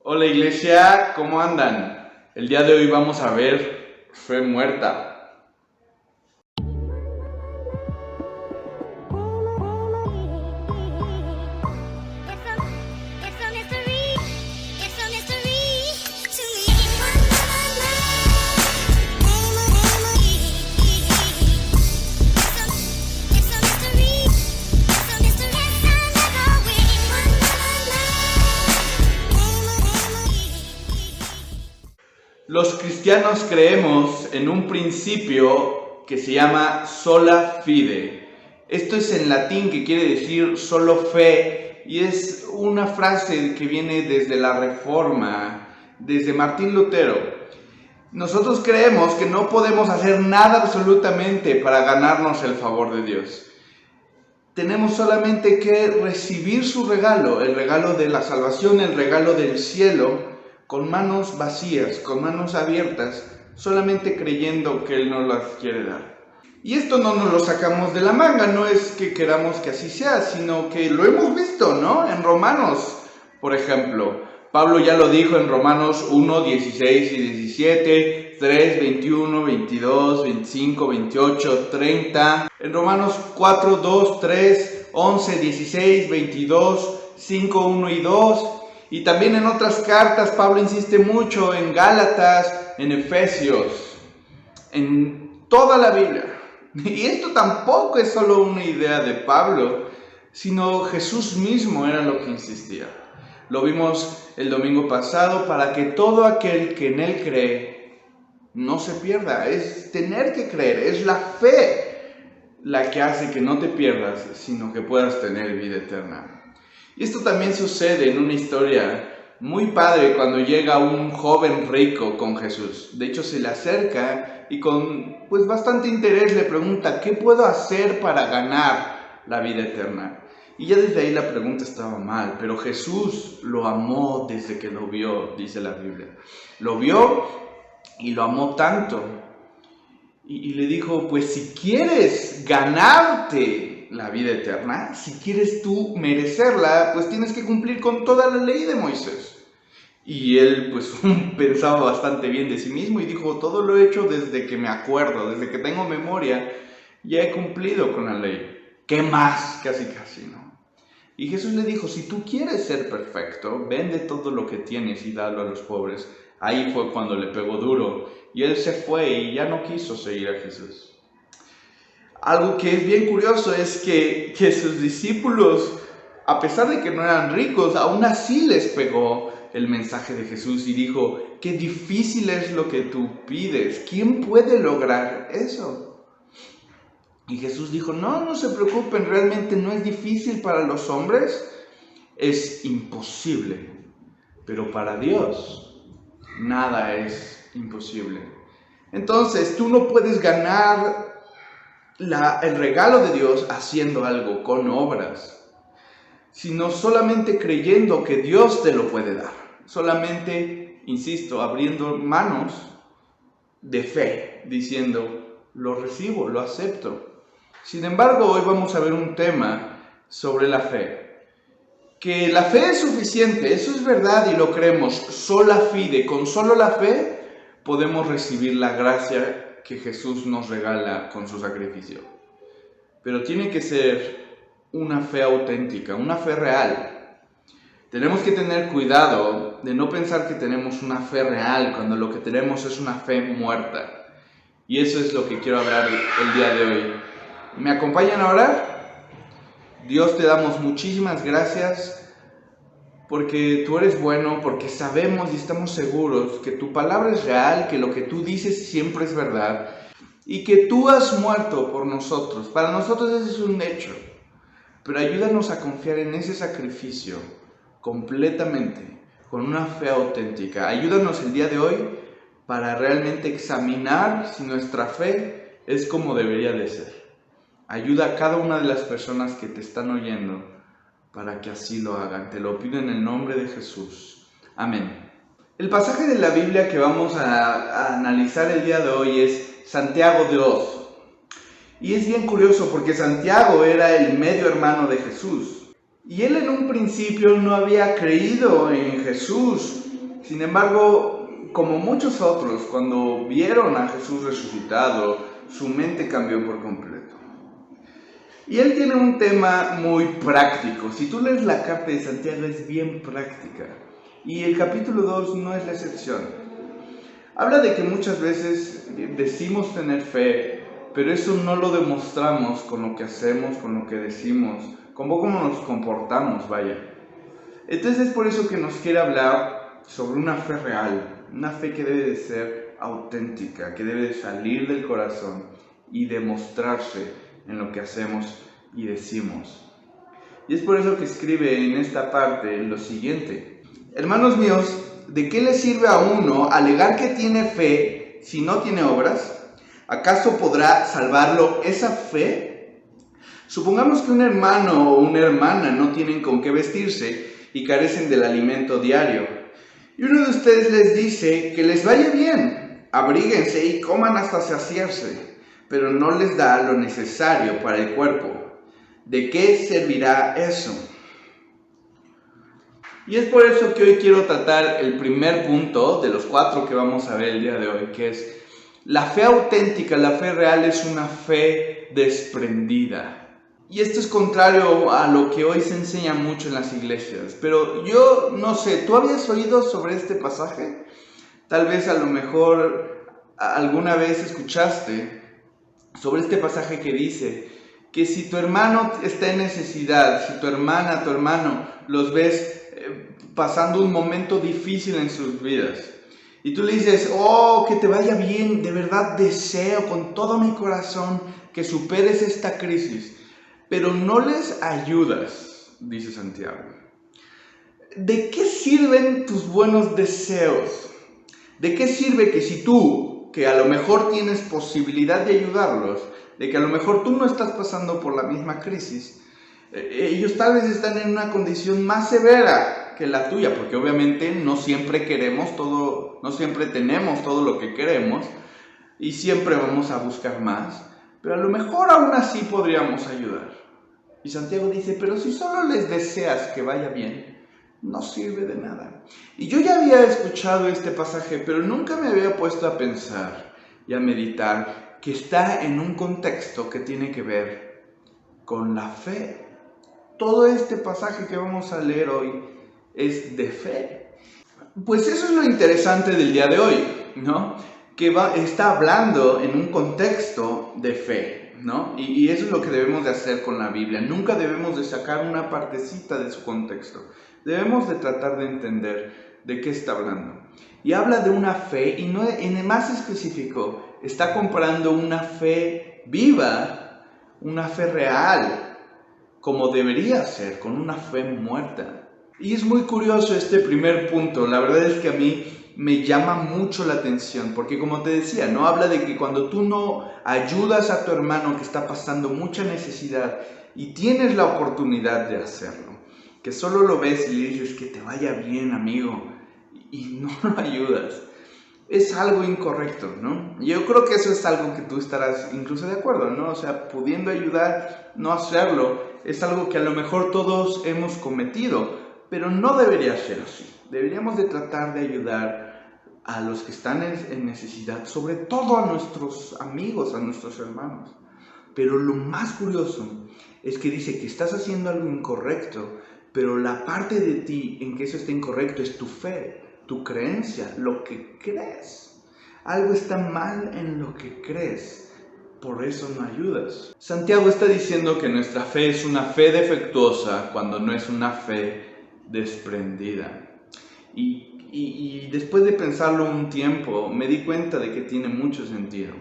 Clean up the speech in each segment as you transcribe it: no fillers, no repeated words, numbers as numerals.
Hola iglesia, ¿cómo andan? El día de hoy vamos a ver fe muerta. Los cristianos creemos en un principio que se llama sola fide. Esto es en latín, que quiere decir solo fe, y es una frase que viene desde la Reforma, desde Martín Lutero. Nosotros creemos que no podemos hacer nada absolutamente para ganarnos el favor de Dios. Tenemos solamente que recibir su regalo, el regalo de la salvación, el regalo del cielo, con manos vacías, con manos abiertas, solamente creyendo que Él nos las quiere dar. Y esto no nos lo sacamos de la manga, no es que queramos que así sea, sino que lo hemos visto, ¿no? En Romanos, por ejemplo. Pablo ya lo dijo en Romanos 1, 16 y 17, 3, 21, 22, 25, 28, 30. En Romanos 4, 2, 3, 11, 16, 22, 5, 1 y 2. Y también en otras cartas Pablo insiste mucho en Gálatas, en Efesios, en toda la Biblia. Y esto tampoco es solo una idea de Pablo, sino Jesús mismo era lo que insistía. Lo vimos el domingo pasado, para que todo aquel que en Él cree no se pierda. Es tener que creer, es la fe la que hace que no te pierdas, sino que puedas tener vida eterna. Y esto también sucede en una historia muy padre cuando llega un joven rico con Jesús. De hecho, se le acerca y con bastante interés le pregunta: ¿qué puedo hacer para ganar la vida eterna? Y ya desde ahí la pregunta estaba mal, pero Jesús lo amó desde que lo vio, dice la Biblia. Lo vio y lo amó tanto. Y le dijo: pues si quieres ganarte la vida eterna, si quieres tú merecerla, pues tienes que cumplir con toda la ley de Moisés. Y él pensaba bastante bien de sí mismo y dijo: todo lo he hecho desde que me acuerdo, desde que tengo memoria, ya he cumplido con la ley. ¿Qué más? Casi, ¿no? Y Jesús le dijo: si tú quieres ser perfecto, vende todo lo que tienes y dalo a los pobres. Ahí fue cuando le pegó duro y él se fue y ya no quiso seguir a Jesús. Algo que es bien curioso es que sus discípulos, a pesar de que no eran ricos, aún así les pegó el mensaje de Jesús y dijo: qué difícil es lo que tú pides, ¿quién puede lograr eso? Y Jesús dijo: no se preocupen, realmente no es difícil para los hombres, es imposible, pero para Dios nada es imposible. Entonces tú no puedes ganar el regalo de Dios haciendo algo con obras, sino solamente creyendo que Dios te lo puede dar. Solamente, insisto, abriendo manos de fe, diciendo: lo recibo, lo acepto. Sin embargo, hoy vamos a ver un tema sobre la fe. Que la fe es suficiente, eso es verdad y lo creemos. Sola fide, con solo la fe podemos recibir la gracia que Jesús nos regala con su sacrificio. Pero tiene que ser una fe auténtica, una fe real. Tenemos que tener cuidado de no pensar que tenemos una fe real cuando lo que tenemos es una fe muerta. Y eso es lo que quiero hablar el día de hoy. ¿Me acompañan a orar? Dios, te damos muchísimas gracias porque tú eres bueno, porque sabemos y estamos seguros que tu palabra es real, que lo que tú dices siempre es verdad y que tú has muerto por nosotros. Para nosotros ese es un hecho, pero ayúdanos a confiar en ese sacrificio completamente, con una fe auténtica. Ayúdanos el día de hoy para realmente examinar si nuestra fe es como debería de ser. Ayuda a cada una de las personas que te están oyendo para que así lo hagan. Te lo pido en el nombre de Jesús. Amén. El pasaje de la Biblia que vamos a analizar el día de hoy es Santiago 2. Y es bien curioso porque Santiago era el medio hermano de Jesús. Y él en un principio no había creído en Jesús. Sin embargo, como muchos otros, cuando vieron a Jesús resucitado, su mente cambió por completo. Y él tiene un tema muy práctico. Si tú lees la carta de Santiago, es bien práctica. Y el capítulo 2 no es la excepción. Habla de que muchas veces decimos tener fe, pero eso no lo demostramos con lo que hacemos, con lo que decimos, con cómo nos comportamos, vaya. Entonces es por eso que nos quiere hablar sobre una fe real, una fe que debe de ser auténtica, que debe de salir del corazón y demostrarse en lo que hacemos y decimos. Y es por eso que escribe en esta parte lo siguiente: hermanos míos, ¿de qué le sirve a uno alegar que tiene fe si no tiene obras? ¿Acaso podrá salvarlo esa fe? Supongamos que un hermano o una hermana no tienen con qué vestirse y carecen del alimento diario. Y uno de ustedes les dice que les vaya bien, abríguense y coman hasta saciarse, pero no les da lo necesario para el cuerpo. ¿De qué servirá eso? Y es por eso que hoy quiero tratar el primer punto de los 4 que vamos a ver el día de hoy, que es la fe auténtica, la fe real es una fe desprendida. Y esto es contrario a lo que hoy se enseña mucho en las iglesias. Pero yo no sé, ¿tú habías oído sobre este pasaje? Tal vez a lo mejor alguna vez escuchaste sobre este pasaje que dice que si tu hermano está en necesidad, si tu hermana, tu hermano, los ves pasando un momento difícil en sus vidas, y tú le dices, oh, que te vaya bien, de verdad deseo con todo mi corazón que superes esta crisis, pero no les ayudas, dice Santiago. ¿De qué sirven tus buenos deseos? ¿De qué sirve que si tú, que a lo mejor tienes posibilidad de ayudarlos, de que a lo mejor tú no estás pasando por la misma crisis, ellos tal vez están en una condición más severa que la tuya, porque obviamente no siempre queremos todo, no siempre tenemos todo lo que queremos y siempre vamos a buscar más, pero a lo mejor aún así podríamos ayudar. Y Santiago dice, pero si solo les deseas que vaya bien, no sirve de nada. Y yo ya había escuchado este pasaje, pero nunca me había puesto a pensar y a meditar que está en un contexto que tiene que ver con la fe. Todo este pasaje que vamos a leer hoy es de fe. Pues eso es lo interesante del día de hoy, ¿no? Que está hablando en un contexto de fe, ¿no? Y eso es lo que debemos de hacer con la Biblia. Nunca debemos de sacar una partecita de su contexto. Debemos de tratar de entender de qué está hablando. Y habla de una fe, y no, en el más específico, está comparando una fe viva, una fe real, como debería ser, con una fe muerta. Y es muy curioso este primer punto. La verdad es que a mí me llama mucho la atención, porque como te decía, no habla de que cuando tú no ayudas a tu hermano que está pasando mucha necesidad y tienes la oportunidad de hacerlo, que solo lo ves y le dices que te vaya bien, amigo, y no lo ayudas, es algo incorrecto, ¿no? Yo creo que eso es algo que tú estarás incluso de acuerdo, ¿no? O sea, pudiendo ayudar, no hacerlo, es algo que a lo mejor todos hemos cometido, pero no debería ser así. Deberíamos de tratar de ayudar a los que están en necesidad, sobre todo a nuestros amigos, a nuestros hermanos. Pero lo más curioso es que dice que estás haciendo algo incorrecto, pero la parte de ti en que eso está incorrecto es tu fe, tu creencia, lo que crees. Algo está mal en lo que crees, por eso no ayudas. Santiago está diciendo que nuestra fe es una fe defectuosa cuando no es una fe desprendida. Y después de pensarlo un tiempo, me di cuenta de que tiene mucho sentido.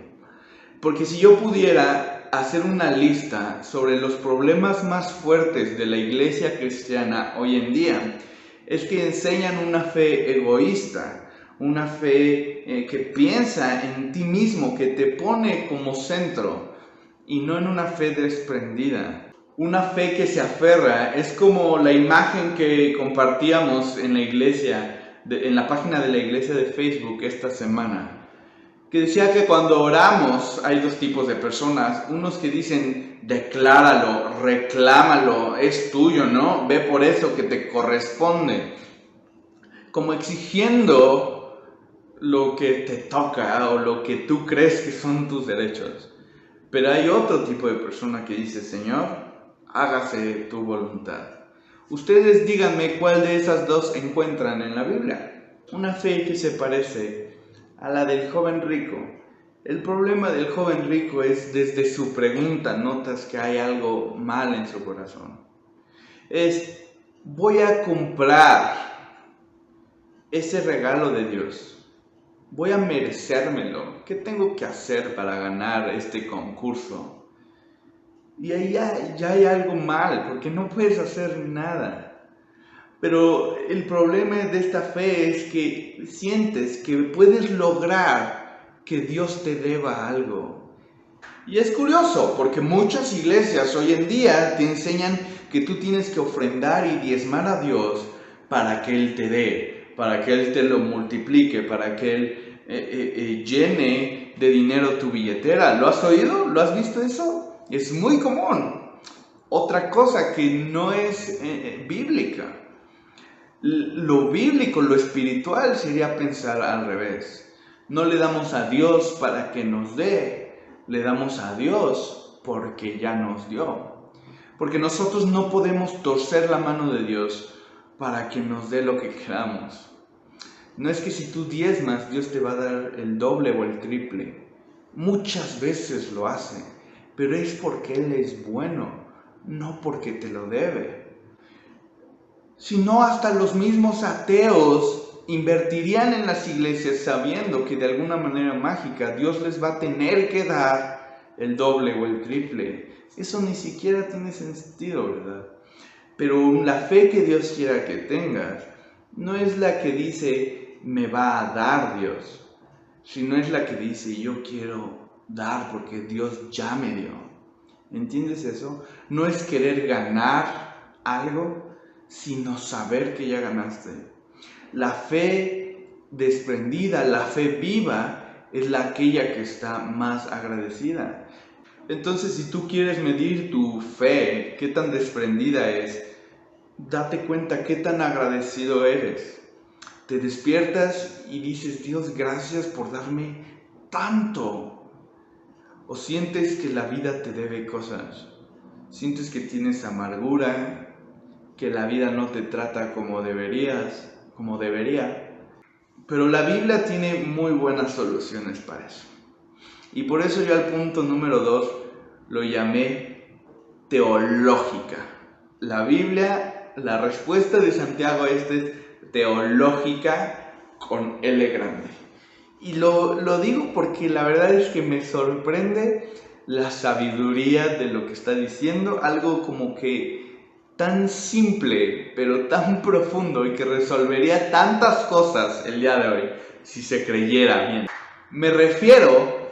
Porque si yo pudiera hacer una lista sobre los problemas más fuertes de la iglesia cristiana hoy en día, es que enseñan una fe egoísta, una fe que piensa en ti mismo, que te pone como centro, y no en una fe desprendida. Una fe que se aferra, es como la imagen que compartíamos en la iglesia, en la página de la iglesia de Facebook esta semana, que decía que cuando oramos hay 2 tipos de personas, unos que dicen, decláralo, reclámalo, es tuyo, ¿no? Ve por eso que te corresponde. como exigiendo lo que te toca o lo que tú crees que son tus derechos. Pero hay otro tipo de persona que dice, Señor, hágase tu voluntad. Ustedes díganme cuál de esas dos encuentran en la Biblia. Una fe que se parece a la del joven rico. El problema del joven rico es desde su pregunta notas que hay algo mal en su corazón. Voy a comprar ese regalo de Dios. Voy a merecérmelo. ¿Qué tengo que hacer para ganar este concurso? Y ahí ya hay algo mal, porque no puedes hacer nada. Pero el problema de esta fe es que sientes que puedes lograr que Dios te deba algo. Y es curioso, porque muchas iglesias hoy en día te enseñan que tú tienes que ofrendar y diezmar a Dios para que Él te dé, para que Él te lo multiplique, para que Él llene de dinero tu billetera. ¿Lo has oído? ¿Lo has visto eso? Es muy común. Otra cosa que no es bíblica. Lo bíblico, lo espiritual sería pensar al revés. No le damos a Dios para que nos dé, le damos a Dios porque ya nos dio. Porque nosotros no podemos torcer la mano de Dios para que nos dé lo que queramos. No es que si tú diezmas, Dios te va a dar el doble o el triple. Muchas veces lo hace, pero es porque Él es bueno, no porque te lo debe. Si no, hasta los mismos ateos invertirían en las iglesias sabiendo que de alguna manera mágica Dios les va a tener que dar el doble o el triple. Eso ni siquiera tiene sentido, ¿verdad? Pero la fe que Dios quiera que tengas no es la que dice me va a dar Dios, sino es la que dice yo quiero dar porque Dios ya me dio. ¿Entiendes eso? No es querer ganar algo, sino saber que ya ganaste. La fe desprendida, la fe viva, es aquella que está más agradecida. Entonces, si tú quieres medir tu fe, qué tan desprendida es, date cuenta qué tan agradecido eres. Te despiertas y dices, Dios, gracias por darme tanto. O sientes que la vida te debe cosas. Sientes que tienes amargura, que la vida no te trata como debería. Pero la Biblia tiene muy buenas soluciones para eso. Y por eso yo al punto número 2 lo llamé teológica. La Biblia, la respuesta de Santiago es teológica con L grande. Y lo digo porque la verdad es que me sorprende la sabiduría de lo que está diciendo, algo como que tan simple, pero tan profundo y que resolvería tantas cosas el día de hoy, si se creyera bien. Me refiero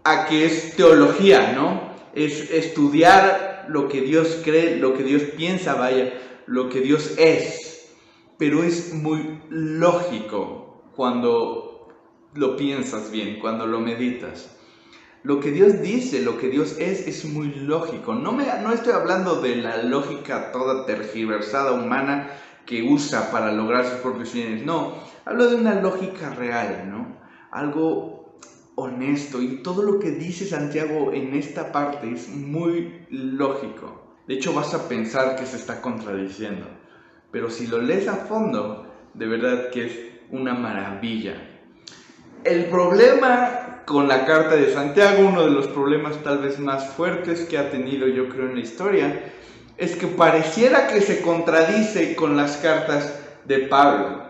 a que es teología, ¿no? Es estudiar lo que Dios cree, lo que Dios piensa, lo que Dios es. Pero es muy lógico cuando lo piensas bien, cuando lo meditas. Lo que Dios dice, lo que Dios es muy lógico. No estoy hablando de la lógica toda tergiversada humana que usa para lograr sus propios fines. No, hablo de una lógica real, ¿no? Algo honesto. Y todo lo que dice Santiago en esta parte es muy lógico. De hecho, vas a pensar que se está contradiciendo. Pero si lo lees a fondo, de verdad que es una maravilla. El problema con la carta de Santiago, uno de los problemas tal vez más fuertes que ha tenido yo creo en la historia, es que pareciera que se contradice con las cartas de Pablo.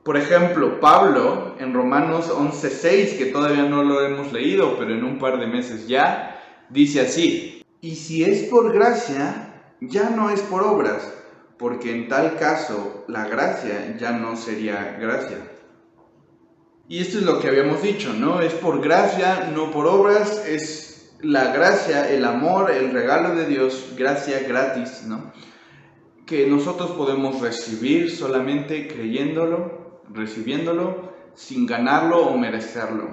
Por ejemplo, Pablo en Romanos 11:6, que todavía no lo hemos leído, pero en un par de meses ya, dice así: y si es por gracia, ya no es por obras, porque en tal caso la gracia ya no sería gracia. Y esto es lo que habíamos dicho, ¿no? Es por gracia, no por obras, es la gracia, el amor, el regalo de Dios, gracia gratis, ¿no? Que nosotros podemos recibir solamente creyéndolo, recibiéndolo, sin ganarlo o merecerlo.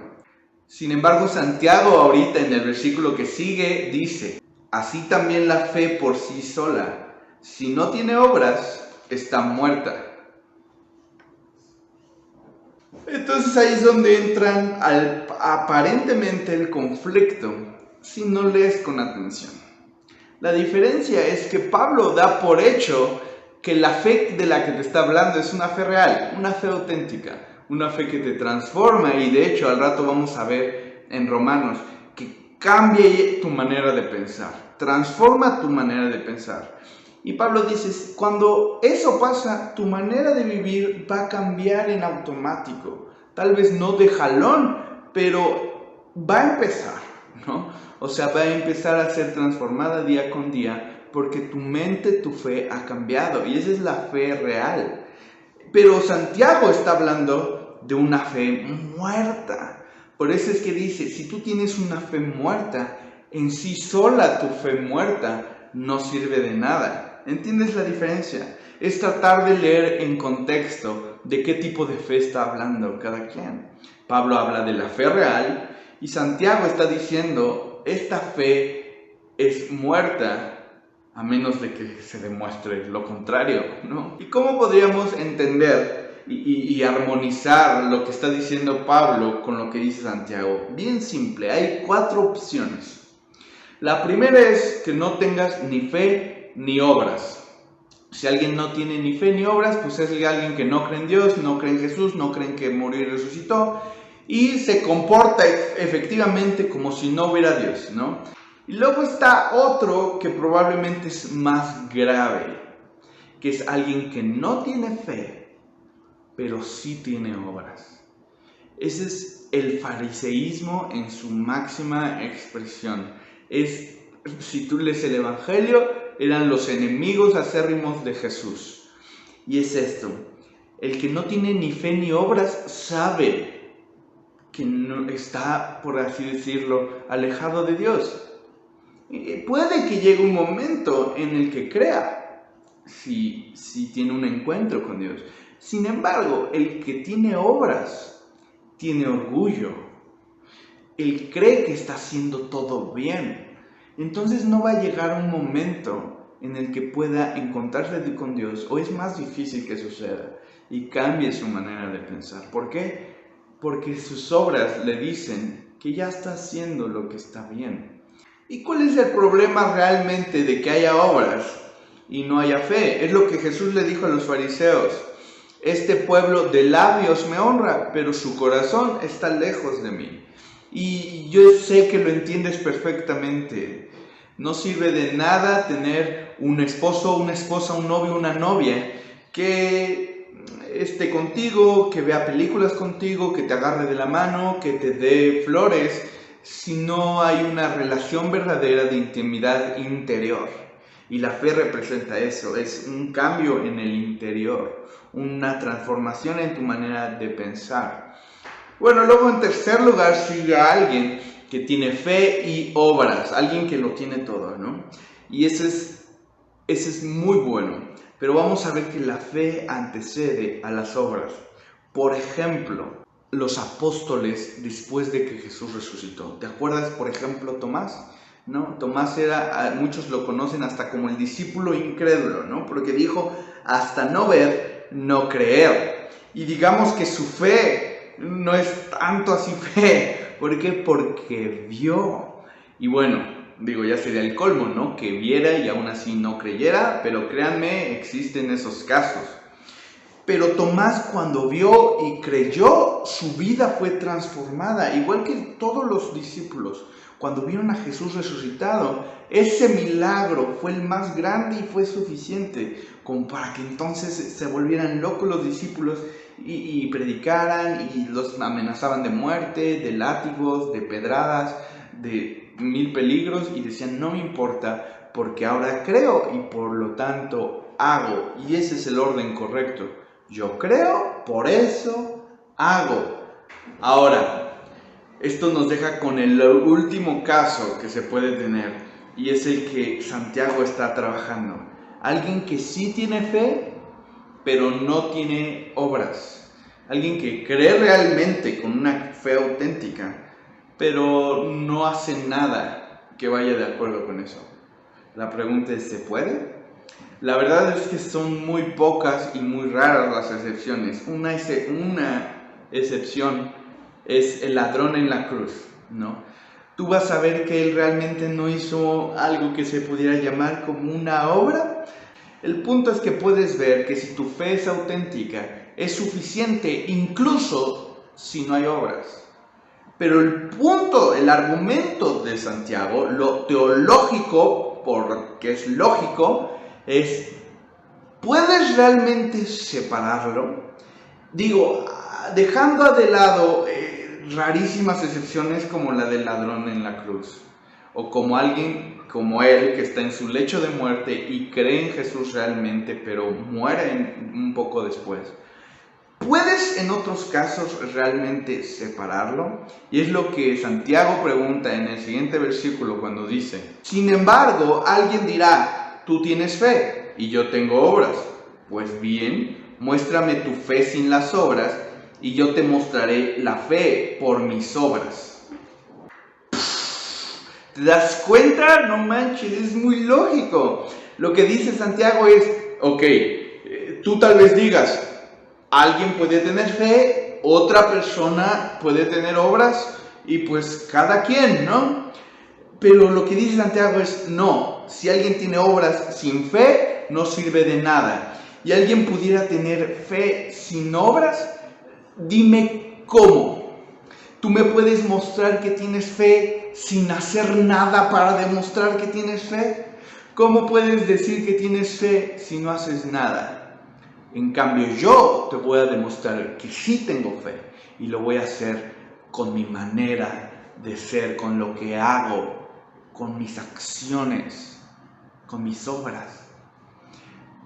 Sin embargo, Santiago ahorita en el versículo que sigue dice: así también la fe por sí sola, si no tiene obras, está muerta. Entonces ahí es donde entran aparentemente el conflicto, si no lees con atención. La diferencia es que Pablo da por hecho que la fe de la que te está hablando es una fe real, una fe auténtica, una fe que te transforma, y de hecho al rato vamos a ver en Romanos que cambie tu manera de pensar, transforma tu manera de pensar. Y Pablo dice, cuando eso pasa, tu manera de vivir va a cambiar en automático. Tal vez no de jalón, pero va a empezar, ¿no? O sea, va a empezar a ser transformada día con día porque tu mente, tu fe ha cambiado. Y esa es la fe real. Pero Santiago está hablando de una fe muerta. Por eso es que dice, si tú tienes una fe muerta, en sí sola tu fe muerta no sirve de nada. ¿Entiendes la diferencia? Es tratar de leer en contexto de qué tipo de fe está hablando cada quien. Pablo habla de la fe real y Santiago está diciendo, esta fe es muerta a menos de que se demuestre lo contrario, ¿no? ¿Y cómo podríamos entender y armonizar lo que está diciendo Pablo con lo que dice Santiago? Bien simple, hay 4 opciones. La primera es que no tengas ni fe ni obras. Si alguien no tiene ni fe ni obras, pues es alguien que no cree en Dios, no cree en Jesús, no cree en que murió y resucitó, y se comporta efectivamente como si no hubiera Dios, ¿no? Y luego está otro que probablemente es más grave, que es alguien que no tiene fe, pero sí tiene obras. Ese es el fariseísmo en su máxima expresión. Si tú lees el Evangelio, eran los enemigos acérrimos de Jesús. Y es esto, el que no tiene ni fe ni obras sabe que no está, por así decirlo, alejado de Dios. Puede que llegue un momento en el que crea, si tiene un encuentro con Dios. Sin embargo, el que tiene obras, tiene orgullo. Él cree que está haciendo todo bien. Entonces no va a llegar un momento en el que pueda encontrarse con Dios, o es más difícil que suceda, y cambie su manera de pensar. ¿Por qué? Porque sus obras le dicen que ya está haciendo lo que está bien. ¿Y cuál es el problema realmente de que haya obras y no haya fe? Es lo que Jesús le dijo a los fariseos. Este pueblo de labios me honra, pero su corazón está lejos de mí. Y yo sé que lo entiendes perfectamente. No sirve de nada tener un esposo, una esposa, un novio, una novia que esté contigo, que vea películas contigo, que te agarre de la mano, que te dé flores, si no hay una relación verdadera de intimidad interior. Y la fe representa eso, es un cambio en el interior, una transformación en tu manera de pensar. Bueno, luego en tercer lugar sigue a alguien que tiene fe y obras, alguien que lo tiene todo, ¿no? Y ese es muy bueno, pero vamos a ver que la fe antecede a las obras. Por ejemplo, los apóstoles después de que Jesús resucitó. ¿Te acuerdas, por ejemplo, Tomás? ¿No? Tomás muchos lo conocen hasta como el discípulo incrédulo, ¿no? Porque dijo, hasta no ver, no creer. Y digamos que su fe no es tanto así fe. ¿Por qué? Porque vio. Y bueno, ya sería el colmo, ¿no? Que viera y aún así no creyera, pero créanme, existen esos casos. Pero Tomás, cuando vio y creyó, su vida fue transformada, igual que todos los discípulos. Cuando vieron a Jesús resucitado, ese milagro fue el más grande y fue suficiente como para que entonces se volvieran locos los discípulos y predicaran y los amenazaban de muerte, de látigos, de pedradas, de 1000 peligros, y decían, no me importa porque ahora creo y por lo tanto hago. Y ese es el orden correcto. Yo creo, por eso hago. Ahora, esto nos deja con el último caso que se puede tener, y es el que Santiago está trabajando. Alguien que sí tiene fe, pero no tiene obras. Alguien que cree realmente con una fe auténtica, pero no hace nada que vaya de acuerdo con eso. La pregunta es, ¿se puede? La verdad es que son muy pocas y muy raras las excepciones. Una excepción es el ladrón en la cruz, ¿no? Tú vas a ver que él realmente no hizo algo que se pudiera llamar como una obra. El punto es que puedes ver que si tu fe es auténtica, es suficiente incluso si no hay obras. Pero el punto, el argumento de Santiago, lo teológico, porque es lógico, es, ¿puedes realmente separarlo? Digo, dejando de lado rarísimas excepciones como la del ladrón en la cruz, o como alguien como él que está en su lecho de muerte y cree en Jesús realmente, pero muere un poco después. ¿Puedes en otros casos realmente separarlo? Y es lo que Santiago pregunta en el siguiente versículo cuando dice: sin embargo, alguien dirá, tú tienes fe y yo tengo obras. Pues bien, muéstrame tu fe sin las obras y yo te mostraré la fe por mis obras. ¿Te das cuenta? No manches, es muy lógico. Lo que dice Santiago es, ok, tú tal vez digas, alguien puede tener fe, otra persona puede tener obras, y pues cada quien, ¿no? Pero lo que dice Santiago es, no, si alguien tiene obras sin fe, no sirve de nada. Y alguien pudiera tener fe sin obras, dime cómo. Tú me puedes mostrar que tienes fe sin hacer nada para demostrar que tienes fe. ¿Cómo puedes decir que tienes fe si no haces nada? En cambio, yo te voy a demostrar que sí tengo fe y lo voy a hacer con mi manera de ser, con lo que hago, con mis acciones, con mis obras.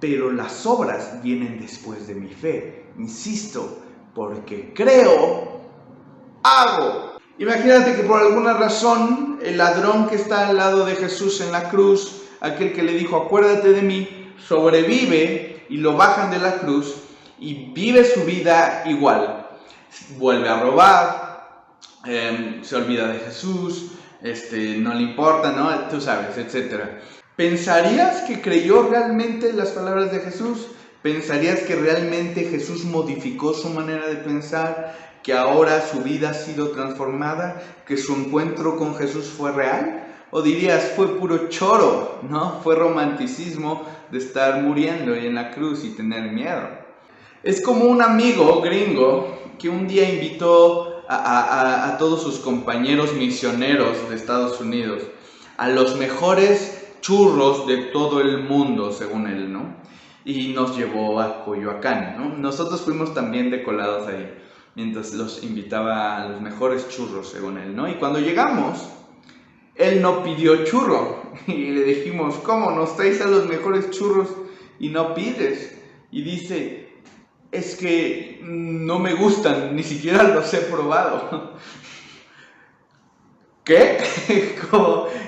Pero las obras vienen después de mi fe, insisto, porque creo, hago. Imagínate que por alguna razón el ladrón que está al lado de Jesús en la cruz, aquel que le dijo, acuérdate de mí, sobrevive y lo bajan de la cruz y vive su vida igual. Vuelve a robar, se olvida de Jesús, no le importa, ¿no? Tú sabes, etc. ¿Pensarías que creyó realmente las palabras de Jesús? ¿Pensarías que realmente Jesús modificó su manera de pensar? ¿Que ahora su vida ha sido transformada? ¿Que su encuentro con Jesús fue real? ¿O dirías, fue puro choro, ¿no? Fue romanticismo de estar muriendo y en la cruz y tener miedo. Es como un amigo gringo que un día invitó a todos sus compañeros misioneros de Estados Unidos a los mejores churros de todo el mundo, según él, ¿no? Y nos llevó a Coyoacán, ¿no? Nosotros fuimos también de colados ahí, mientras los invitaba a los mejores churros, según él, ¿no? Y cuando llegamos, él no pidió churro. Y le dijimos, ¿cómo nos traes a los mejores churros y no pides? Y dice, es que no me gustan, ni siquiera los he probado. ¿Qué?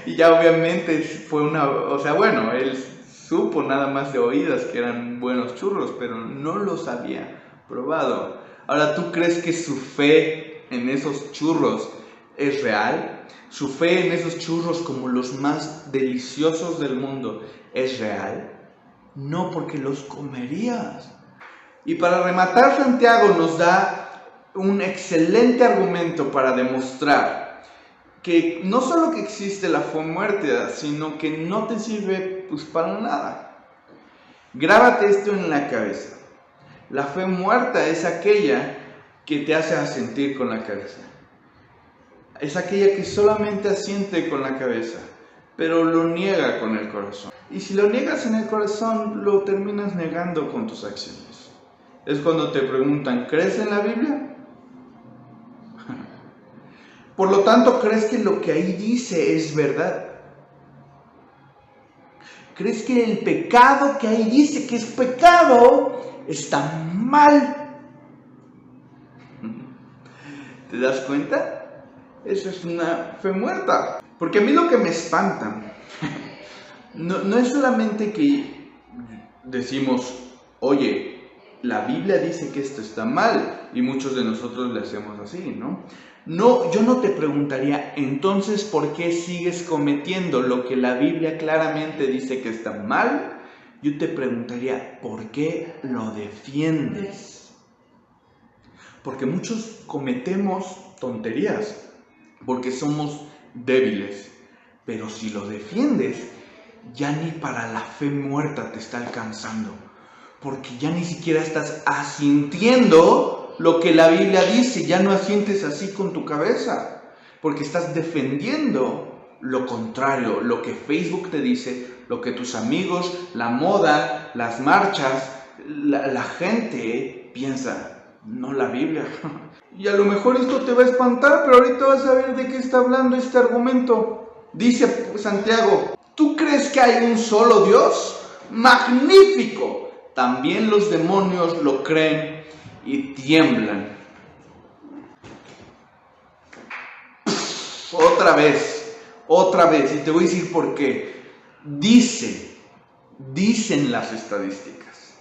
Y ya obviamente fue él supo nada más de oídas que eran buenos churros, pero no los había probado. Ahora, ¿tú crees que su fe en esos churros es real? ¿Su fe en esos churros como los más deliciosos del mundo es real? No, porque los comerías. Y para rematar, Santiago nos da un excelente argumento para demostrar que no solo que existe la fe muerta, sino que no te sirve pues para nada. Grábate esto en la cabeza. La fe muerta es aquella que te hace asentir con la cabeza. Es aquella que solamente asiente con la cabeza, pero lo niega con el corazón. Y si lo niegas en el corazón, lo terminas negando con tus acciones. Es cuando te preguntan, ¿crees en la Biblia? Por lo tanto, ¿crees que lo que ahí dice es verdad? ¿Crees que el pecado que ahí dice que es pecado está mal? ¿Te das cuenta? Eso es una fe muerta. Porque a mí lo que me espanta no es solamente que decimos, oye, la Biblia dice que esto está mal, y muchos de nosotros le hacemos así, ¿no? No, yo no te preguntaría, entonces, ¿por qué sigues cometiendo lo que la Biblia claramente dice que está mal? yo te preguntaría, ¿por qué lo defiendes? Porque muchos cometemos tonterías, porque somos débiles. Pero si lo defiendes, ya ni para la fe muerta te está alcanzando. Porque ya ni siquiera estás asintiendo lo que la Biblia dice, ya no asientes así con tu cabeza. Porque estás defendiendo lo contrario, lo que Facebook te dice, lo que tus amigos, la moda, las marchas, la gente piensa, no la Biblia. Y a lo mejor esto te va a espantar, pero ahorita vas a ver de qué está hablando este argumento. Dice Santiago, ¿tú crees que hay un solo Dios? ¡Magnífico! También los demonios lo creen y tiemblan. Otra vez, y te voy a decir por qué. Dicen las estadísticas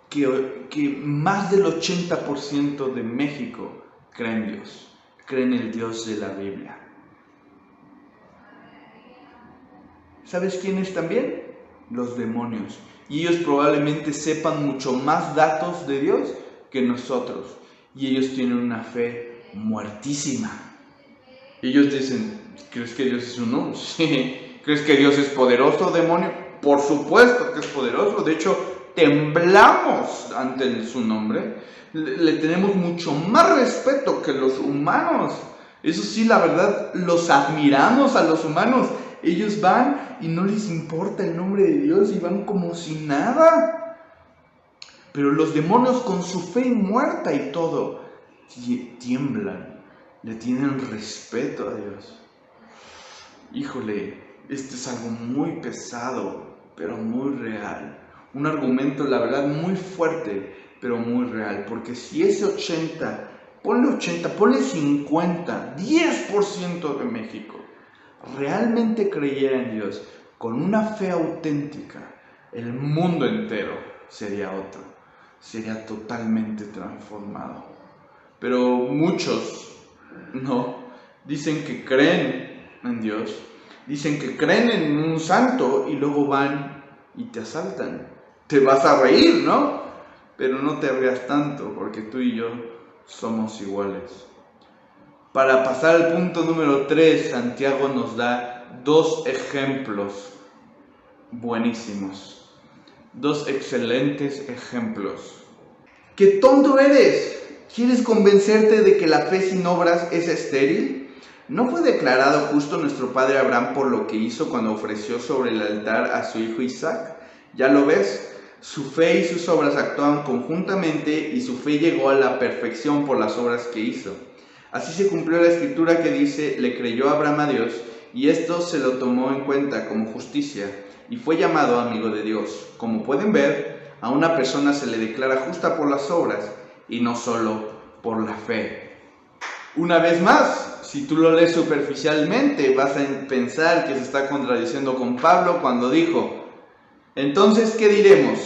que más del 80% de México creen en Dios, creen en el Dios de la Biblia. ¿Sabes quiénes también? Los demonios. Y ellos probablemente sepan mucho más datos de Dios que nosotros. Y ellos tienen una fe muertísima. Ellos dicen, ¿crees que Dios es uno? Sí. ¿Crees que Dios es poderoso, demonio? Por supuesto que es poderoso. De hecho, temblamos ante su nombre. Le tenemos mucho más respeto que los humanos. Eso sí, la verdad, los admiramos a los humanos. Ellos van y no les importa el nombre de Dios y van como si nada. Pero los demonios con su fe muerta y todo, tiemblan, le tienen respeto a Dios. Híjole, este es algo muy pesado, pero muy real. Un argumento, la verdad, muy fuerte, pero muy real. Porque si ese 80, ponle 50, 10% de México realmente creyera en Dios con una fe auténtica, el mundo entero sería otro, sería totalmente transformado. Pero muchos no, dicen que creen en Dios, dicen que creen en un santo y luego van y te asaltan. Te vas a reír, ¿no? Pero no te rías tanto, porque tú y yo somos iguales. Para pasar al punto número 3, Santiago nos da 2 ejemplos buenísimos. 2 excelentes ejemplos. ¡Qué tonto eres! ¿Quieres convencerte de que la fe sin obras es estéril? ¿No fue declarado justo nuestro padre Abraham por lo que hizo cuando ofreció sobre el altar a su hijo Isaac? ¿Ya lo ves? Su fe y sus obras actuaban conjuntamente y su fe llegó a la perfección por las obras que hizo. Así se cumplió la escritura que dice, le creyó Abraham a Dios y esto se lo tomó en cuenta como justicia y fue llamado amigo de Dios. Como pueden ver, a una persona se le declara justa por las obras y no solo por la fe. Una vez más, si tú lo lees superficialmente, vas a pensar que se está contradiciendo con Pablo cuando dijo, entonces, ¿qué diremos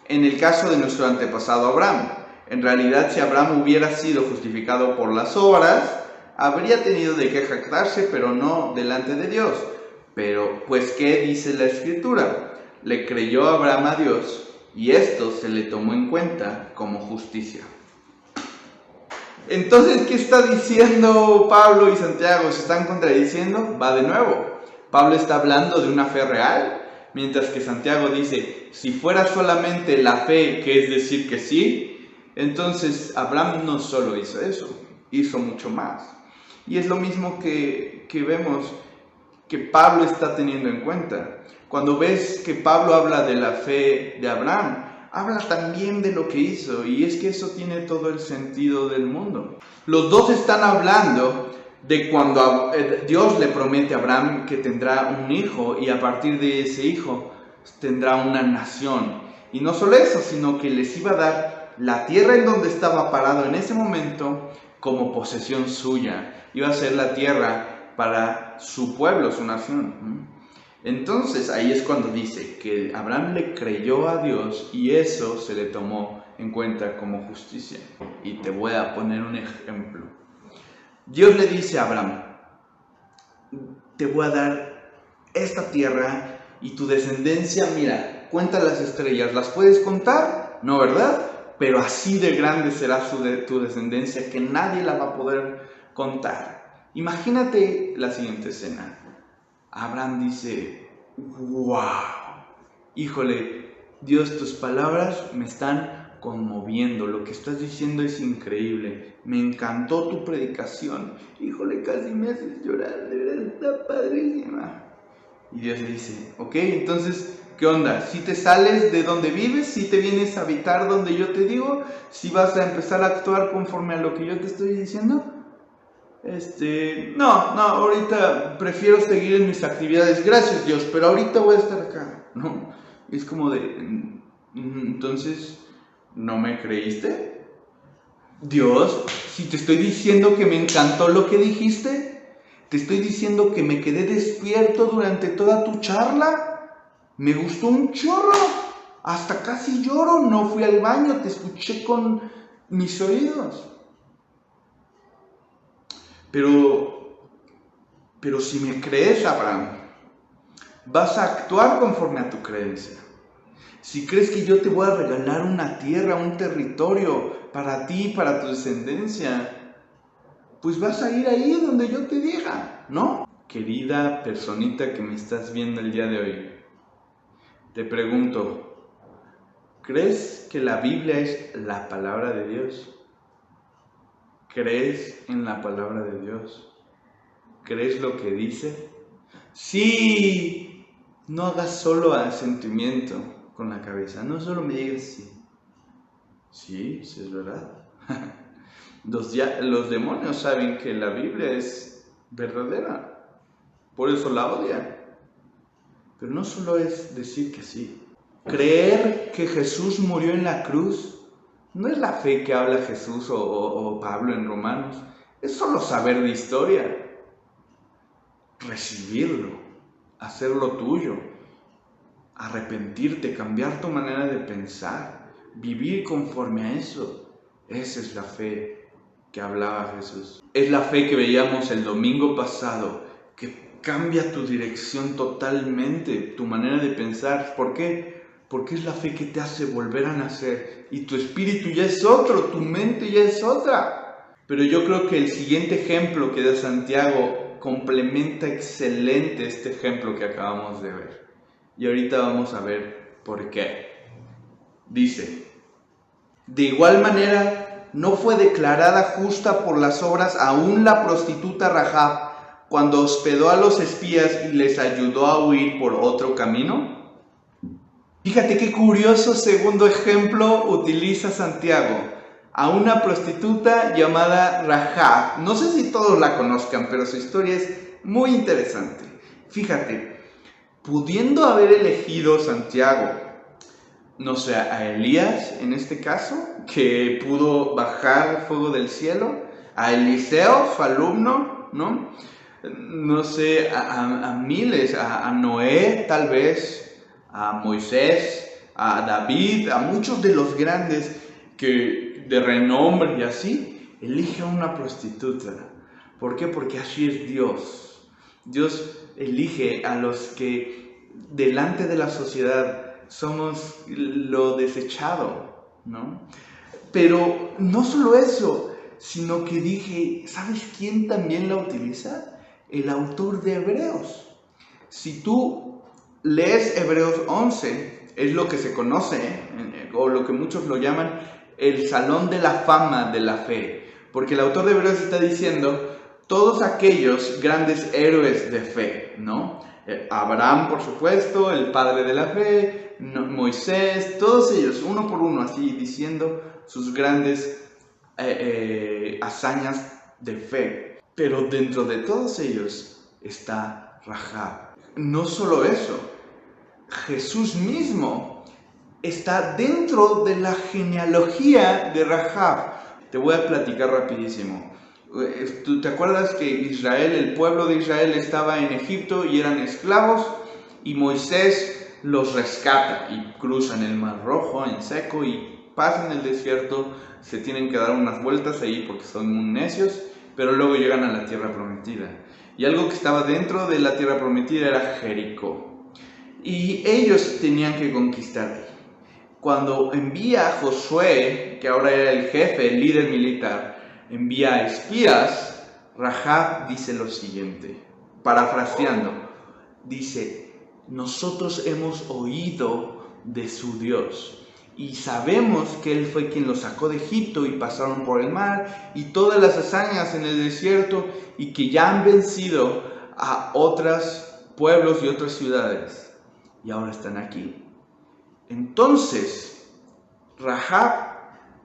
en el caso de nuestro antepasado Abraham? En realidad, si Abraham hubiera sido justificado por las obras, habría tenido de qué jactarse, pero no delante de Dios. Pero, pues, ¿qué dice la Escritura? Le creyó Abraham a Dios, y esto se le tomó en cuenta como justicia. Entonces, ¿qué está diciendo Pablo y Santiago? ¿Se están contradiciendo? Va de nuevo. Pablo está hablando de una fe real, mientras que Santiago dice, si fuera solamente la fe, que es decir que sí, entonces Abraham no solo hizo eso, hizo mucho más. Y es lo mismo que vemos que Pablo está teniendo en cuenta. Cuando ves que Pablo habla de la fe de Abraham, habla también de lo que hizo, y es que eso tiene todo el sentido del mundo. Los dos están hablando de cuando Dios le promete a Abraham que tendrá un hijo, y a partir de ese hijo tendrá una nación. Y no solo eso, sino que les iba a dar la tierra en donde estaba parado en ese momento como posesión suya. Iba a ser la tierra para su pueblo, su nación. Entonces ahí es cuando dice que Abraham le creyó a Dios y eso se le tomó en cuenta como justicia. Y te voy a poner un ejemplo. Dios le dice a Abraham, te voy a dar esta tierra y tu descendencia, mira, cuenta las estrellas. ¿Las puedes contar? No, ¿verdad? Pero así de grande será tu descendencia que nadie la va a poder contar. Imagínate la siguiente escena. Abraham dice, wow, híjole, Dios, tus palabras me están conmoviendo, lo que estás diciendo es increíble, me encantó tu predicación, híjole, casi me haces llorar, de verdad está padrísima. Y Dios le dice, ok, entonces, ¿qué onda? ¿Si te sales de donde vives? ¿Si te vienes a habitar donde yo te digo? ¿Si vas a empezar a actuar conforme a lo que yo te estoy diciendo? No, ahorita prefiero seguir en mis actividades, gracias Dios, pero ahorita voy a estar acá, ¿no? Es como de, entonces, ¿no me creíste? Dios, si te estoy diciendo que me encantó lo que dijiste, te estoy diciendo que me quedé despierto durante toda tu charla, me gustó un chorro, hasta casi lloro, no fui al baño, te escuché con mis oídos. Pero si me crees, Abraham, vas a actuar conforme a tu creencia. Si crees que yo te voy a regalar una tierra, un territorio para ti, para tu descendencia, pues vas a ir ahí donde yo te diga, ¿no? Querida personita que me estás viendo el día de hoy, te pregunto, ¿crees que la Biblia es la palabra de Dios? ¿Crees en la palabra de Dios? ¿Crees lo que dice? Sí, no hagas solo asentimiento con la cabeza, no solo me digas sí. Sí, sí es verdad. Los demonios saben que la Biblia es verdadera, por eso la odian. Pero no solo es decir que sí. Creer que Jesús murió en la cruz no es la fe que habla Jesús o Pablo en Romanos, es solo saber de historia. Recibirlo, hacerlo tuyo, arrepentirte, cambiar tu manera de pensar, vivir conforme a eso. Esa es la fe que hablaba Jesús. Es la fe que veíamos el domingo pasado, que cambia tu dirección totalmente, tu manera de pensar. ¿Por qué? Porque es la fe que te hace volver a nacer y tu espíritu ya es otro, tu mente ya es otra. Pero yo creo que el siguiente ejemplo que da Santiago complementa excelente este ejemplo que acabamos de ver. Y ahorita vamos a ver por qué. Dice, de igual manera, ¿no fue declarada justa por las obras aún la prostituta Rahab cuando hospedó a los espías y les ayudó a huir por otro camino? Fíjate qué curioso segundo ejemplo utiliza Santiago. A una prostituta llamada Rahab. No sé si todos la conozcan, pero su historia es muy interesante. Fíjate, pudiendo haber elegido Santiago, no sé, a Elías en este caso, que pudo bajar fuego del cielo, a Eliseo, su alumno, ¿no? No sé, a miles, a Noé tal vez, a Moisés, a David, a muchos de los grandes de renombre y así, elige a una prostituta. ¿Por qué? Porque así es Dios. Dios elige a los que delante de la sociedad somos lo desechado, ¿no? Pero no solo eso, sino que dije, ¿sabes quién también la utiliza? El autor de Hebreos. Si tú lees Hebreos 11, es lo que se conoce, o lo que muchos lo llaman, el salón de la fama de la fe. Porque el autor de Hebreos está diciendo, todos aquellos grandes héroes de fe, ¿no? Abraham, por supuesto, el padre de la fe, Moisés, todos ellos, uno por uno, así diciendo sus grandes hazañas de fe. Pero dentro de todos ellos está Rahab. No solo eso, Jesús mismo está dentro de la genealogía de Rahab. Te voy a platicar rapidísimo. ¿Tú te acuerdas que Israel, el pueblo de Israel estaba en Egipto y eran esclavos? Y Moisés los rescata y cruzan el Mar Rojo en seco y pasan el desierto. Se tienen que dar unas vueltas ahí porque son muy necios, pero luego llegan a la tierra prometida. Y algo que estaba dentro de la tierra prometida era Jericó. y ellos tenían que conquistar ahí. Cuando envía a Josué, que ahora era el jefe, el líder militar, envía a espías, Rahab dice lo siguiente, parafraseando, dice: nosotros hemos oído de su Dios y sabemos que Él fue quien los sacó de Egipto y pasaron por el mar y todas las hazañas en el desierto, y que ya han vencido a otros pueblos y otras ciudades y ahora están aquí. Entonces, Rahab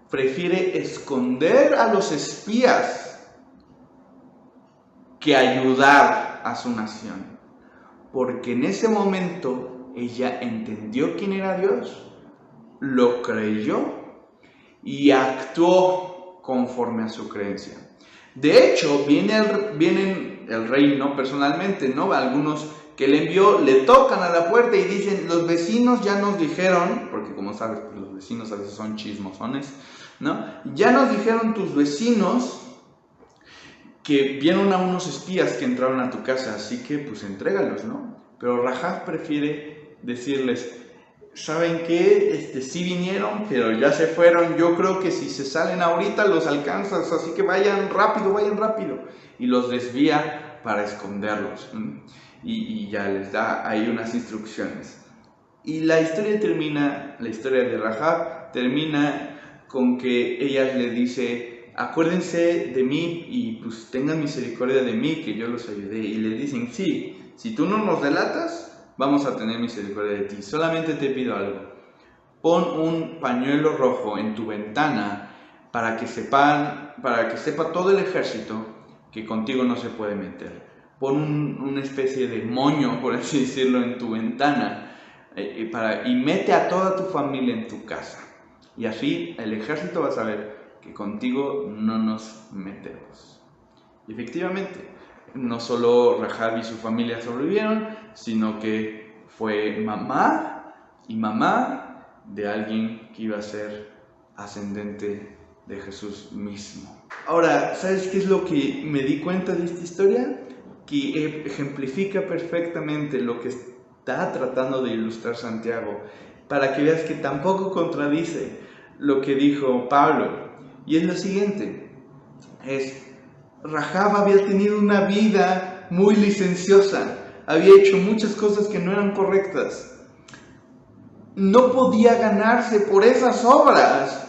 prefiere esconder a los espías que ayudar a su nación, porque en ese momento ella entendió quién era Dios, lo creyó y actuó conforme a su creencia. De hecho, viene el rey, no personalmente, ¿no? Algunos que le envió le tocan a la puerta y dicen: los vecinos ya nos dijeron, porque como sabes, pues los vecinos a veces son chismosones, ¿no? Ya nos dijeron tus vecinos que vieron a unos espías que entraron a tu casa, así que pues entrégalos, ¿no? Pero Rahab prefiere decirles: ¿saben qué? Sí vinieron, pero ya se fueron. Yo creo que si se salen ahorita los alcanzas, así que vayan rápido, vayan rápido. Y los desvía para esconderlos. Y ya les da ahí unas instrucciones. Y la historia de Rahab termina con que ella le dice: acuérdense de mí y pues tengan misericordia de mí, que yo los ayudé. Y le dicen: sí, si tú no nos delatas, vamos a tener misericordia de ti. Solamente te pido algo: pon un pañuelo rojo en tu ventana para que sepa todo el ejército que contigo no se puede meter. Pon una especie de moño, por así decirlo, en tu ventana y mete a toda tu familia en tu casa. Y así el ejército va a saber que contigo no nos metemos. Y efectivamente, no solo Rahab y su familia sobrevivieron, sino que fue mamá y mamá de alguien que iba a ser ascendente de Jesús mismo. Ahora, ¿sabes qué es lo que me di cuenta de esta historia? Que ejemplifica perfectamente lo que está tratando de ilustrar Santiago, para que veas que tampoco contradice lo que dijo Pablo. Y es lo siguiente: Rahab había tenido una vida muy licenciosa, había hecho muchas cosas que no eran correctas. No podía ganarse por esas obras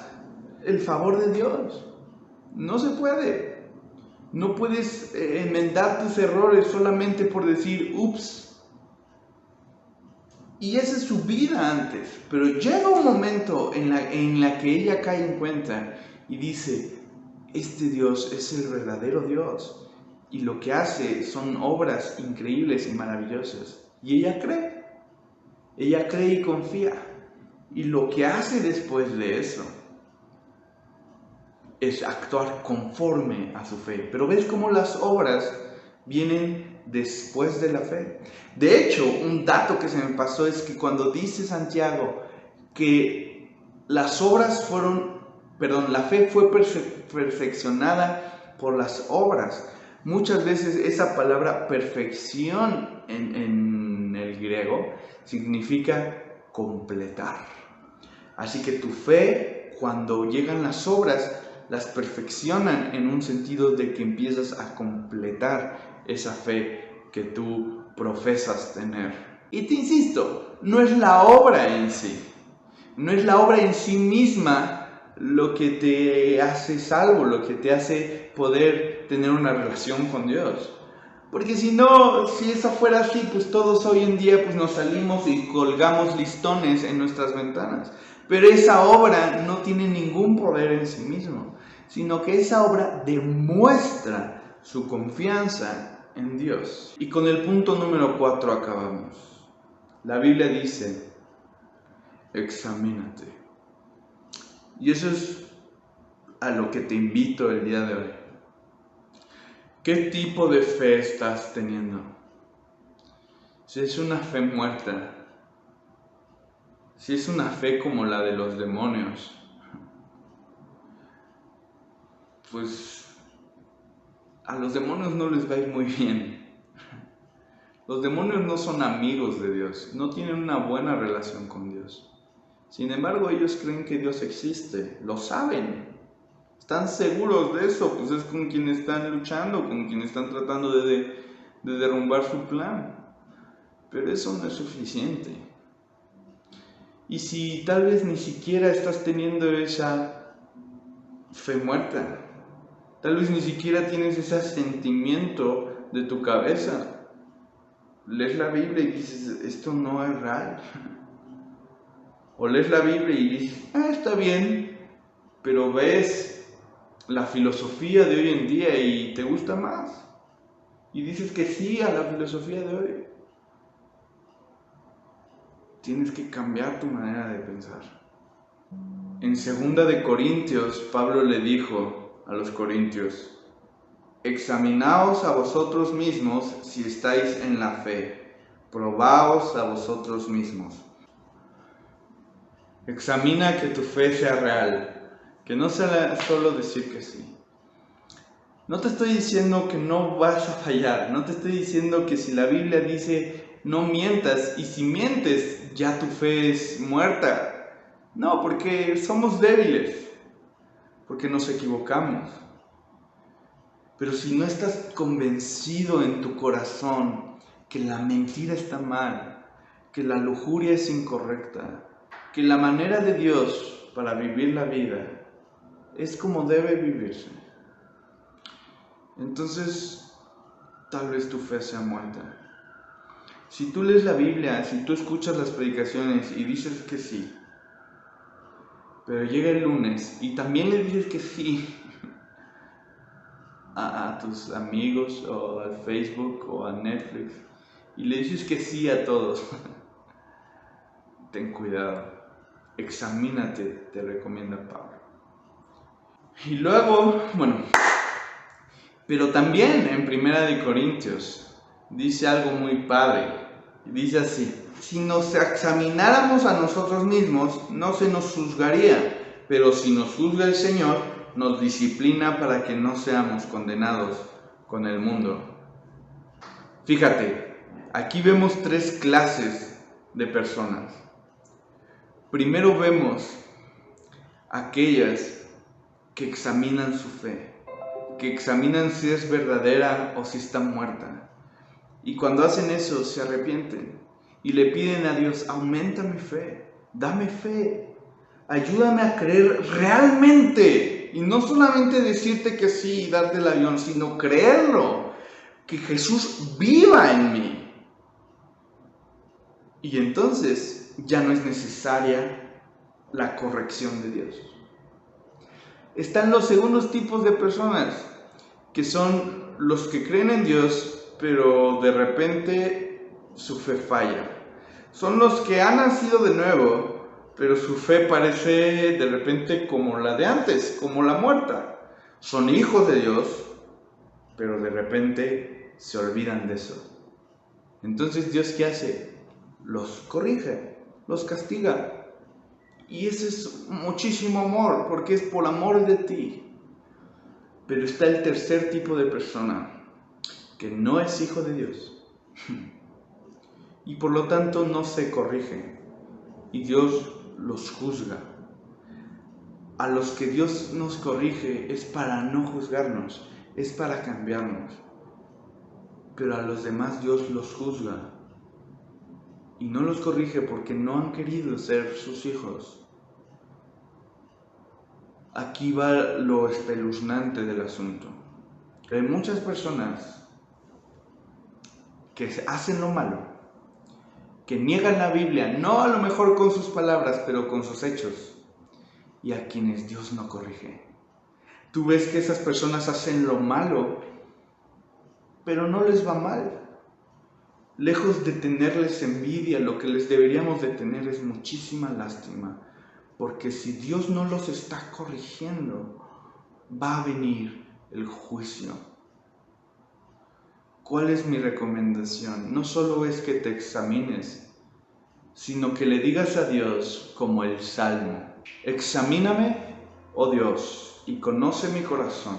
el favor de Dios. No se puede. No puedes enmendar tus errores solamente por decir ups. Y esa es su vida antes. Pero llega un momento en la que ella cae en cuenta y dice: este Dios es el verdadero Dios, y lo que hace son obras increíbles y maravillosas. Y ella cree y confía. Y lo que hace después de eso es actuar conforme a su fe. Pero ves cómo las obras vienen después de la fe. De hecho, un dato que se me pasó es que cuando dice Santiago que la fe fue perfeccionada por las obras, muchas veces esa palabra perfección en el griego significa completar. Así que tu fe, cuando llegan las obras, las perfeccionan en un sentido de que empiezas a completar esa fe que tú profesas tener. Y te insisto, no es la obra en sí, no es la obra en sí misma lo que te hace salvo, lo que te hace poder tener una relación con Dios. Porque si eso fuera así, pues todos hoy en día pues nos salimos y colgamos listones en nuestras ventanas. Pero esa obra no tiene ningún poder en sí mismo, sino que esa obra demuestra su confianza en Dios. Y con el punto número 4 acabamos. La Biblia dice: examínate. Y eso es a lo que te invito el día de hoy. ¿Qué tipo de fe estás teniendo? Si es una fe muerta, si es una fe como la de los demonios, pues a los demonios no les va a ir muy bien. Los demonios no son amigos de Dios, no tienen una buena relación con Dios. Sin embargo, ellos creen que Dios existe, lo saben, están seguros de eso, pues es con quien están luchando, con quien están tratando de derrumbar su plan. Pero eso no es suficiente. Y si tal vez ni siquiera estás teniendo esa fe muerta, tal vez ni siquiera tienes ese sentimiento de tu cabeza, lees la Biblia y dices, esto no es real. O lees la Biblia y dices, está bien, pero ves la filosofía de hoy en día y te gusta más. Y dices que sí a la filosofía de hoy. Tienes que cambiar tu manera de pensar. En 2 de Corintios, Pablo le dijo a los corintios, examinaos a vosotros mismos si estáis en la fe, probaos a vosotros mismos. Examina que tu fe sea real, que no sea solo decir que sí. No te estoy diciendo que no vas a fallar, no te estoy diciendo que si la Biblia dice no mientas y si mientes ya tu fe es muerta. No, porque somos débiles, porque nos equivocamos. Pero si no estás convencido en tu corazón que la mentira está mal, que la lujuria es incorrecta, que la manera de Dios para vivir la vida es como debe vivirse, entonces tal vez tu fe sea muerta. Si tú lees la Biblia, si tú escuchas las predicaciones y dices que sí, pero llega el lunes y también le dices que sí a tus amigos o al Facebook o a Netflix y le dices que sí a todos, ten cuidado, examínate, te recomienda Pablo. Y luego, pero también en 1 Corintios dice algo muy padre, dice así, si nos examináramos a nosotros mismos no se nos juzgaría, pero si nos juzga el Señor, nos disciplina para que no seamos condenados con el mundo. Fíjate, aquí vemos 3 clases de personas. Primero vemos aquellas que examinan su fe, que examinan si es verdadera o si está muerta. Y cuando hacen eso se arrepienten y le piden a Dios, aumenta mi fe, dame fe, ayúdame a creer realmente. Y no solamente decirte que sí y darte el avión, sino creerlo, que Jesús viva en mí. Y entonces ya no es necesaria la corrección de Dios. Están los segundos tipos de personas, que son los que creen en Dios, pero de repente su fe falla. Son los que han nacido de nuevo, pero su fe parece de repente como la de antes, como la muerta. Son hijos de Dios, pero de repente se olvidan de eso. Entonces, ¿Dios qué hace? Los corrige, los castiga. Y ese es muchísimo amor, porque es por amor de ti. Pero está el tercer tipo de persona, que no es hijo de Dios. Y por lo tanto no se corrige. Y Dios los juzga. A los que Dios nos corrige es para no juzgarnos, es para cambiarnos. Pero a los demás Dios los juzga. Y no los corrige porque no han querido ser sus hijos. Aquí va lo espeluznante del asunto. Hay muchas personas que hacen lo malo, que niegan la Biblia, no a lo mejor con sus palabras, pero con sus hechos, y a quienes Dios no corrige. Tú ves que esas personas hacen lo malo, pero no les va mal. Lejos de tenerles envidia, lo que les deberíamos de tener es muchísima lástima, porque si Dios no los está corrigiendo, va a venir el juicio. ¿Cuál es mi recomendación? No solo es que te examines, sino que le digas a Dios como el Salmo, examíname, oh Dios, y conoce mi corazón,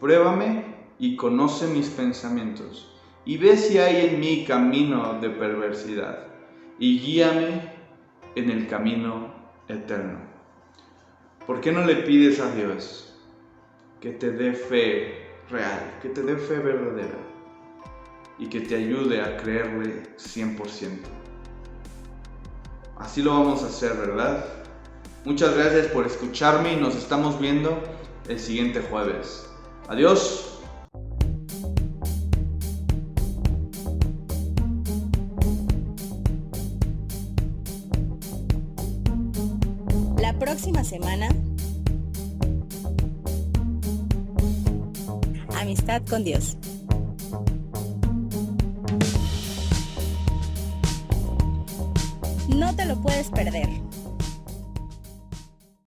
pruébame y conoce mis pensamientos, y ve si hay en mí camino de perversidad, y guíame en el camino eterno. ¿Por qué no le pides a Dios que te dé fe real, que te dé fe verdadera y que te ayude a creerle 100%? Así lo vamos a hacer, ¿verdad? Muchas gracias por escucharme y nos estamos viendo el siguiente jueves. Adiós. La próxima semana, amistad con Dios. No te lo puedes perder.